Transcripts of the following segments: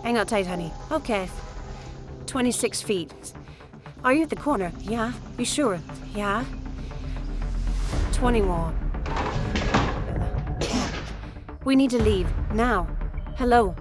Hang on tight, honey. Okay. 26 feet. Are you at the corner? Yeah. You sure? Yeah. 20 more. We need to leave. Now. Hello.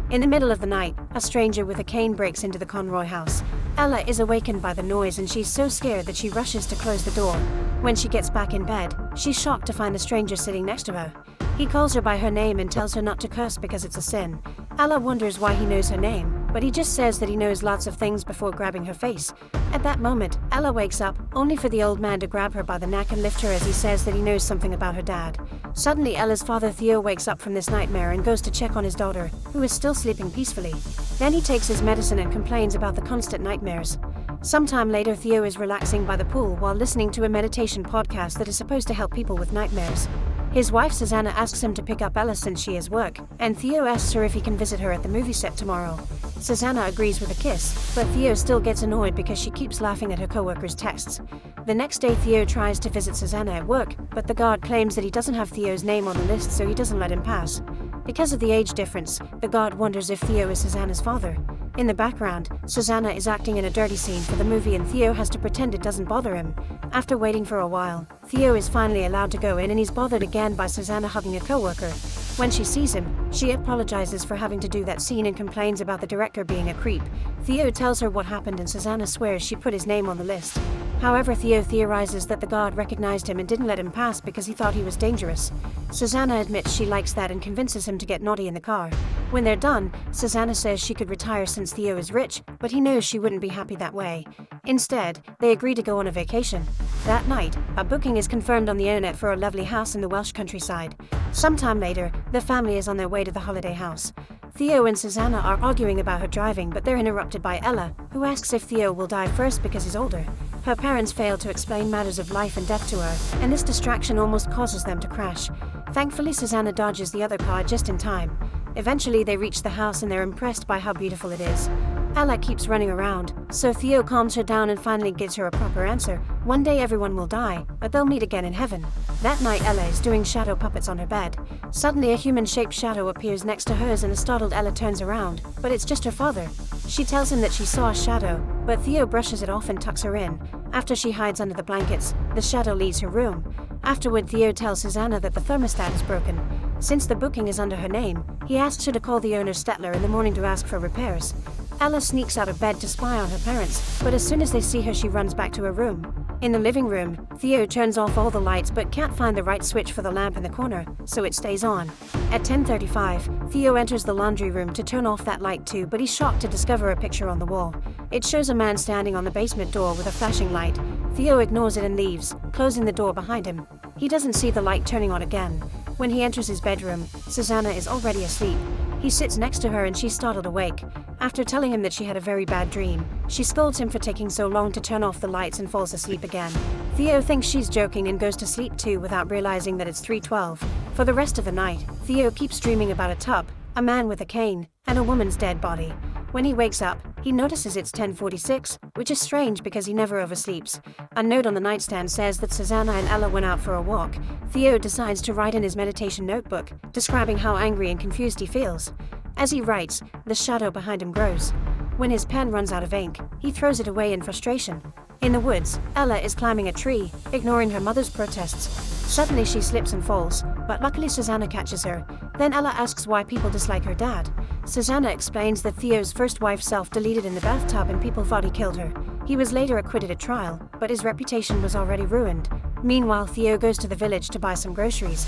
In the middle of the night, a stranger with a cane breaks into the Conroy house. Ella is awakened by the noise and she's so scared that she rushes to close the door. When she gets back in bed, she's shocked to find the stranger sitting next to her. He calls her by her name and tells her not to curse because it's a sin. Ella wonders why he knows her name, but he just says that he knows lots of things before grabbing her face. At that moment, Ella wakes up, only for the old man to grab her by the neck and lift her as he says that he knows something about her dad. Suddenly, Ella's father Theo wakes up from this nightmare and goes to check on his daughter, who is still sleeping peacefully. Then he takes his medicine and complains about the constant nightmares. Sometime later, Theo is relaxing by the pool while listening to a meditation podcast that is supposed to help people with nightmares. His wife Susanna asks him to pick up Ella since she is work, and Theo asks her if he can visit her at the movie set tomorrow. Susanna agrees with a kiss, but Theo still gets annoyed because she keeps laughing at her co-worker's texts. The next day, Theo tries to visit Susanna at work, but the guard claims that he doesn't have Theo's name on the list, so he doesn't let him pass. Because of the age difference, the guard wonders if Theo is Susanna's father. In the background, Susanna is acting in a dirty scene for the movie and Theo has to pretend it doesn't bother him. After waiting for a while, Theo is finally allowed to go in and he's bothered again by Susanna hugging a co-worker. When she sees him, she apologizes for having to do that scene and complains about the director being a creep. Theo tells her what happened and Susanna swears she put his name on the list. However, Theo theorizes that the guard recognized him and didn't let him pass because he thought he was dangerous. Susanna admits she likes that and convinces him to get naughty in the car. When they're done, Susanna says she could retire since Theo is rich, but he knows she wouldn't be happy that way. Instead, they agree to go on a vacation. That night, a booking is confirmed on the internet for a lovely house in the Welsh countryside. Sometime later, the family is on their way to the holiday house. Theo and Susanna are arguing about her driving, but they're interrupted by Ella, who asks if Theo will die first because he's older. Her parents fail to explain matters of life and death to her, and this distraction almost causes them to crash. Thankfully, Susanna dodges the other car just in time. Eventually, they reach the house and they're impressed by how beautiful it is. Ella keeps running around, so Theo calms her down and finally gives her a proper answer. One day everyone will die, but they'll meet again in heaven. That night, Ella is doing shadow puppets on her bed. Suddenly, a human-shaped shadow appears next to hers and a startled Ella turns around, but it's just her father. She tells him that she saw a shadow, but Theo brushes it off and tucks her in. After she hides under the blankets, the shadow leaves her room. Afterward, Theo tells Susanna that the thermostat is broken. Since the booking is under her name, he asks her to call the owner Stetler in the morning to ask for repairs. Ella sneaks out of bed to spy on her parents, but as soon as they see her, she runs back to her room. In the living room, Theo turns off all the lights but can't find the right switch for the lamp in the corner, so it stays on. At 10:35, Theo enters the laundry room to turn off that light too, but he's shocked to discover a picture on the wall. It shows a man standing on the basement door with a flashing light. Theo ignores it and leaves, closing the door behind him. He doesn't see the light turning on again. When he enters his bedroom, Susanna is already asleep. He sits next to her and she's startled awake. After telling him that she had a very bad dream, she scolds him for taking so long to turn off the lights and falls asleep again. Theo thinks she's joking and goes to sleep too without realizing that it's 3:12. For the rest of the night, Theo keeps dreaming about a tub, a man with a cane, and a woman's dead body. When he wakes up, he notices it's 10:46, which is strange because he never oversleeps. A note on the nightstand says that Susanna and Ella went out for a walk. Theo decides to write in his meditation notebook, describing how angry and confused he feels. As he writes, the shadow behind him grows. When his pen runs out of ink, he throws it away in frustration. In the woods, Ella is climbing a tree, ignoring her mother's protests. Suddenly she slips and falls, but luckily Susanna catches her. Then Ella asks why people dislike her dad. Susanna explains that Theo's first wife self-deleted in the bathtub and people thought he killed her. He was later acquitted at trial, but his reputation was already ruined. Meanwhile, Theo goes to the village to buy some groceries.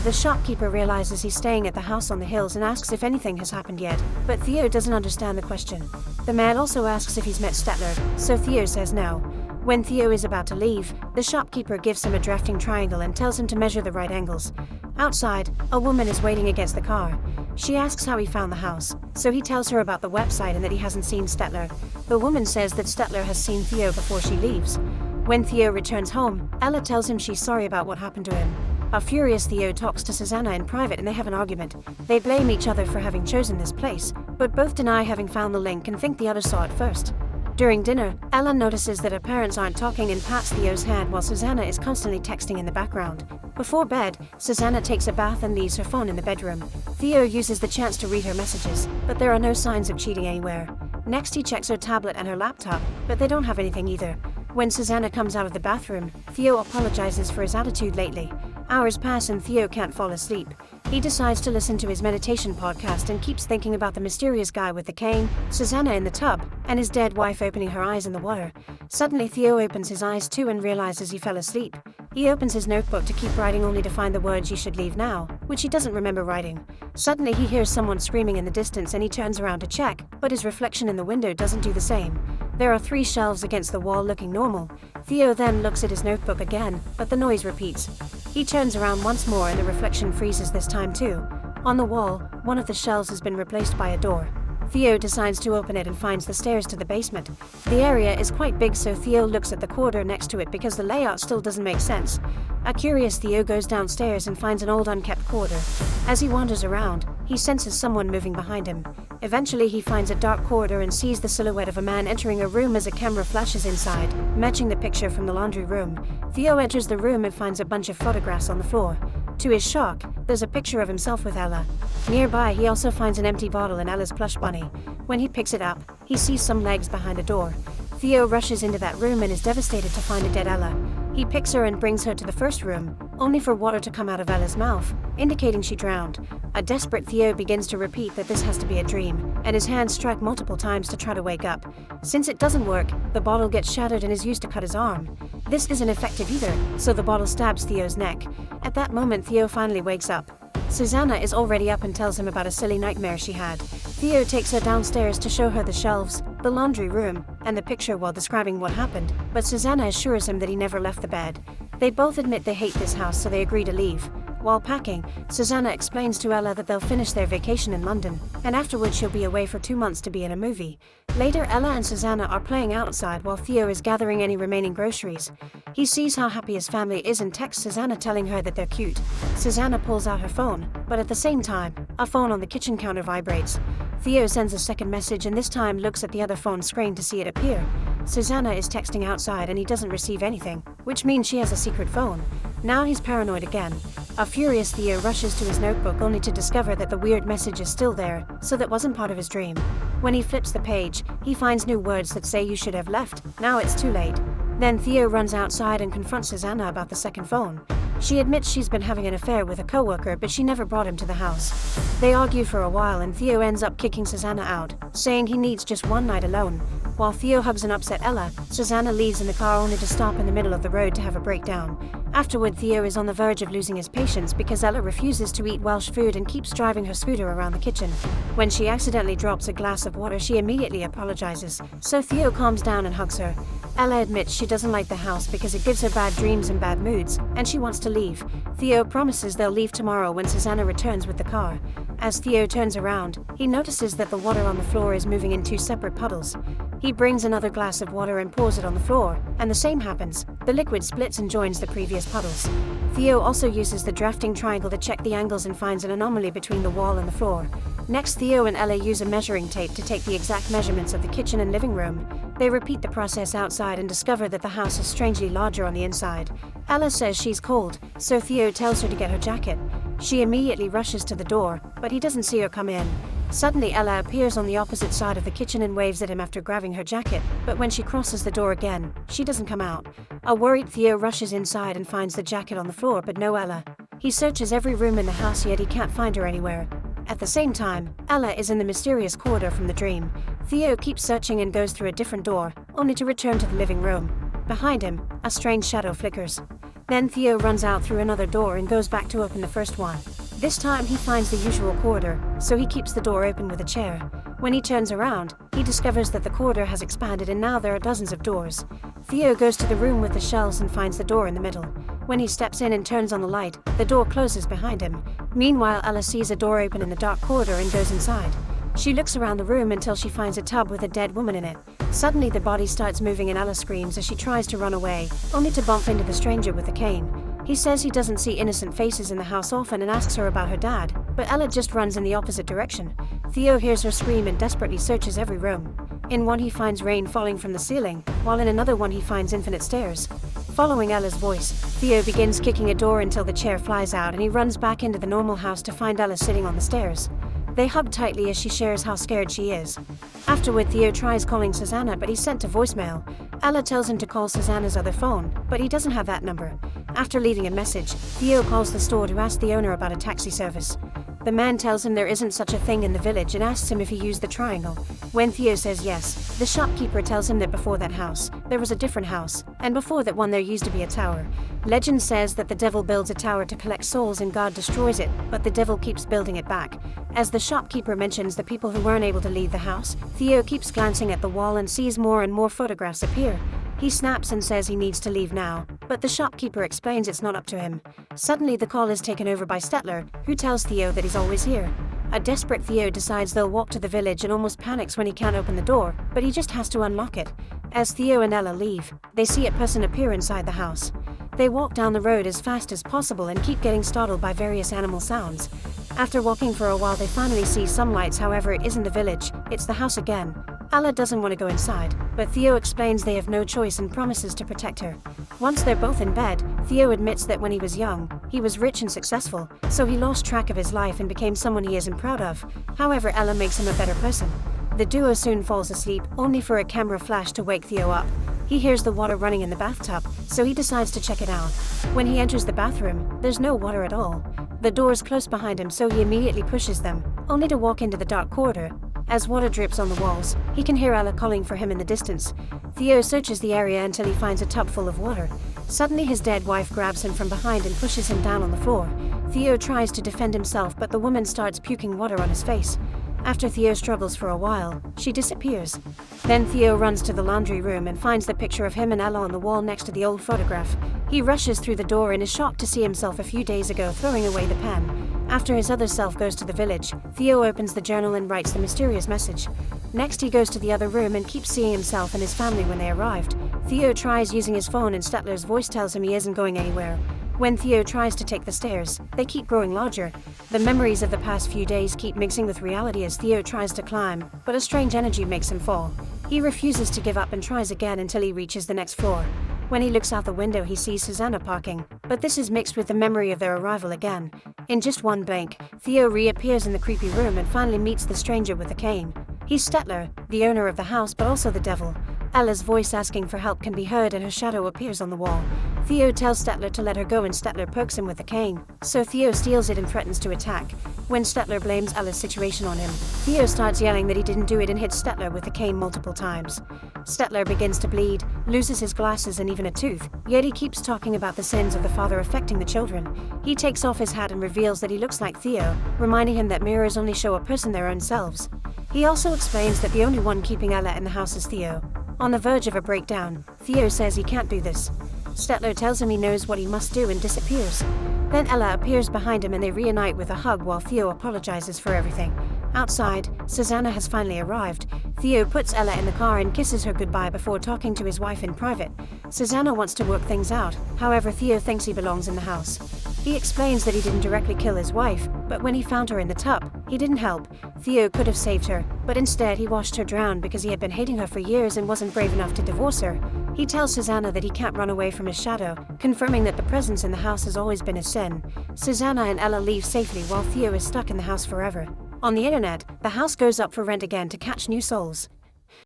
The shopkeeper realizes he's staying at the house on the hills and asks if anything has happened yet, but Theo doesn't understand the question. The man also asks if he's met Stetler, so Theo says no. When Theo is about to leave, the shopkeeper gives him a drafting triangle and tells him to measure the right angles. Outside, a woman is waiting against the car. She asks how he found the house, so he tells her about the website and that he hasn't seen Stetler. The woman says that Stetler has seen Theo before she leaves. When Theo returns home, Ella tells him she's sorry about what happened to him. A furious Theo talks to Susanna in private and they have an argument. They blame each other for having chosen this place, but both deny having found the link and think the other saw it first. During dinner, Ella notices that her parents aren't talking and pats Theo's hand while Susanna is constantly texting in the background. Before bed, Susanna takes a bath and leaves her phone in the bedroom. Theo uses the chance to read her messages, but there are no signs of cheating anywhere. Next, he checks her tablet and her laptop, but they don't have anything either. When Susanna comes out of the bathroom, Theo apologizes for his attitude lately. Hours pass and Theo can't fall asleep. He decides to listen to his meditation podcast and keeps thinking about the mysterious guy with the cane, Susanna in the tub, and his dead wife opening her eyes in the water. Suddenly, Theo opens his eyes too and realizes he fell asleep. He opens his notebook to keep writing only to find the words "you should leave now," which he doesn't remember writing. Suddenly, he hears someone screaming in the distance and he turns around to check, but his reflection in the window doesn't do the same. There are 3 shelves against the wall looking normal. Theo then looks at his notebook again, but the noise repeats. He turns around once more and the reflection freezes this time too. On the wall, one of the shelves has been replaced by a door. Theo decides to open it and finds the stairs to the basement. The area is quite big, so Theo looks at the corridor next to it because the layout still doesn't make sense. A curious Theo goes downstairs and finds an old unkept corridor. As he wanders around, he senses someone moving behind him. Eventually, he finds a dark corridor and sees the silhouette of a man entering a room as a camera flashes inside, matching the picture from the laundry room. Theo enters the room and finds a bunch of photographs on the floor. To his shock, there's a picture of himself with Ella. Nearby, he also finds an empty bottle and Ella's plush bunny. When he picks it up, he sees some legs behind a door. Theo rushes into that room and is devastated to find a dead Ella. He picks her and brings her to the first room, only for water to come out of Ella's mouth, indicating she drowned. A desperate Theo begins to repeat that this has to be a dream, and his hands strike multiple times to try to wake up. Since it doesn't work, the bottle gets shattered and is used to cut his arm. This isn't effective either, so the bottle stabs Theo's neck. At that moment, Theo finally wakes up. Susanna is already up and tells him about a silly nightmare she had. Theo takes her downstairs to show her the shelves, the laundry room, and the picture while describing what happened, but Susanna assures him that he never left the bed. They both admit they hate this house, so they agree to leave. While packing, Susanna explains to Ella that they'll finish their vacation in London, and afterwards she'll be away for 2 months to be in a movie. Later, Ella and Susanna are playing outside while Theo is gathering any remaining groceries. He sees how happy his family is and texts Susanna telling her that they're cute. Susanna pulls out her phone, but at the same time, a phone on the kitchen counter vibrates. Theo sends a second message and this time looks at the other phone screen to see it appear. Susanna is texting outside and he doesn't receive anything, which means she has a secret phone. Now he's paranoid again. A furious Theo rushes to his notebook only to discover that the weird message is still there, so that wasn't part of his dream. When he flips the page, he finds new words that say "you should have left, now it's too late." Then Theo runs outside and confronts Susanna about the second phone. She admits she's been having an affair with a coworker, but she never brought him to the house. They argue for a while and Theo ends up kicking Susanna out, saying he needs just one night alone. While Theo hugs an upset Ella, Susanna leaves in the car only to stop in the middle of the road to have a breakdown. Afterward, Theo is on the verge of losing his patience because Ella refuses to eat Welsh food and keeps driving her scooter around the kitchen. When she accidentally drops a glass of water, she immediately apologizes, so Theo calms down and hugs her. Ella admits she doesn't like the house because it gives her bad dreams and bad moods, and she wants to leave. Theo promises they'll leave tomorrow when Susanna returns with the car. As Theo turns around, he notices that the water on the floor is moving in 2 separate puddles. He brings another glass of water and pours it on the floor, and the same happens. The liquid splits and joins the previous puddles. Theo also uses the drafting triangle to check the angles and finds an anomaly between the wall and the floor. Next, Theo and Ella use a measuring tape to take the exact measurements of the kitchen and living room. They repeat the process outside and discover that the house is strangely larger on the inside. Ella says she's cold, so Theo tells her to get her jacket. She immediately rushes to the door, but he doesn't see her come in. Suddenly, Ella appears on the opposite side of the kitchen and waves at him after grabbing her jacket, but when she crosses the door again, she doesn't come out. A worried Theo rushes inside and finds the jacket on the floor, but no Ella. He searches every room in the house, yet he can't find her anywhere. At the same time, Ella is in the mysterious corridor from the dream. Theo keeps searching and goes through a different door, only to return to the living room. Behind him, a strange shadow flickers. Then Theo runs out through another door and goes back to open the first one. This time he finds the usual corridor, so he keeps the door open with a chair. When he turns around, he discovers that the corridor has expanded and now there are dozens of doors. Theo goes to the room with the shelves and finds the door in the middle. When he steps in and turns on the light, the door closes behind him. Meanwhile, Ella sees a door open in the dark corridor and goes inside. She looks around the room until she finds a tub with a dead woman in it. Suddenly the body starts moving and Ella screams as she tries to run away, only to bump into the stranger with the cane. He says he doesn't see innocent faces in the house often and asks her about her dad, but Ella just runs in the opposite direction. Theo hears her scream and desperately searches every room. In one he finds rain falling from the ceiling, while in another one he finds infinite stairs. Following Ella's voice, Theo begins kicking a door until the chair flies out and he runs back into the normal house to find Ella sitting on the stairs. They hug tightly as she shares how scared she is. Afterward, Theo tries calling Susanna, but he's sent to voicemail. Ella tells him to call Susanna's other phone, but he doesn't have that number. After leaving a message, Theo calls the store to ask the owner about a taxi service. The man tells him there isn't such a thing in the village and asks him if he used the triangle. When Theo says yes, the shopkeeper tells him that before that house, there was a different house, and before that one there used to be a tower. Legend says that the devil builds a tower to collect souls and God destroys it, but the devil keeps building it back. As the shopkeeper mentions the people who weren't able to leave the house, Theo keeps glancing at the wall and sees more and more photographs appear. He snaps and says he needs to leave now, but the shopkeeper explains it's not up to him. Suddenly the call is taken over by Stettler, who tells Theo that he's always here. A desperate Theo decides they'll walk to the village and almost panics when he can't open the door, but he just has to unlock it. As Theo and Ella leave, they see a person appear inside the house. They walk down the road as fast as possible and keep getting startled by various animal sounds. After walking for a while they finally see some lights, however it isn't the village, it's the house again. Ella doesn't want to go inside, but Theo explains they have no choice and promises to protect her. Once they're both in bed, Theo admits that when he was young, he was rich and successful, so he lost track of his life and became someone he isn't proud of. However, Ella makes him a better person. The duo soon falls asleep, only for a camera flash to wake Theo up. He hears the water running in the bathtub, so he decides to check it out. When he enters the bathroom, there's no water at all. The doors close behind him, so he immediately pushes them, only to walk into the dark corridor. As water drips on the walls, he can hear Ella calling for him in the distance. Theo searches the area until he finds a tub full of water. Suddenly his dead wife grabs him from behind and pushes him down on the floor. Theo tries to defend himself, but the woman starts puking water on his face. After Theo struggles for a while, she disappears. Then Theo runs to the laundry room and finds the picture of him and Ella on the wall next to the old photograph. He rushes through the door and is shocked to see himself a few days ago throwing away the pen. After his other self goes to the village, Theo opens the journal and writes the mysterious message. Next he goes to the other room and keeps seeing himself and his family when they arrived. Theo tries using his phone and Stettler's voice tells him he isn't going anywhere. When Theo tries to take the stairs, they keep growing larger. The memories of the past few days keep mixing with reality as Theo tries to climb, but a strange energy makes him fall. He refuses to give up and tries again until he reaches the next floor. When he looks out the window he sees Susanna parking, but this is mixed with the memory of their arrival again. In just one blink, Theo reappears in the creepy room and finally meets the stranger with the cane. He's Stettler, the owner of the house but also the devil. Ella's voice asking for help can be heard and her shadow appears on the wall. Theo tells Stettler to let her go and Stettler pokes him with the cane, so Theo steals it and threatens to attack. When Stettler blames Ella's situation on him, Theo starts yelling that he didn't do it and hits Stettler with the cane multiple times. Stettler begins to bleed, loses his glasses and even a tooth, yet he keeps talking about the sins of the father affecting the children. He takes off his hat and reveals that he looks like Theo, reminding him that mirrors only show a person their own selves. He also explains that the only one keeping Ella in the house is Theo. On the verge of a breakdown, Theo says he can't do this. Stettler tells him he knows what he must do and disappears. Then Ella appears behind him and they reunite with a hug while Theo apologizes for everything. Outside, Susanna has finally arrived. Theo puts Ella in the car and kisses her goodbye before talking to his wife in private. Susanna wants to work things out, however Theo thinks he belongs in the house. He explains that he didn't directly kill his wife, but when he found her in the tub, he didn't help. Theo could have saved her, but instead he watched her drown because he had been hating her for years and wasn't brave enough to divorce her. He tells Susanna that he can't run away from his shadow, confirming that the presence in the house has always been a sin. Susanna and Ella leave safely while Theo is stuck in the house forever. On the internet, the house goes up for rent again to catch new souls.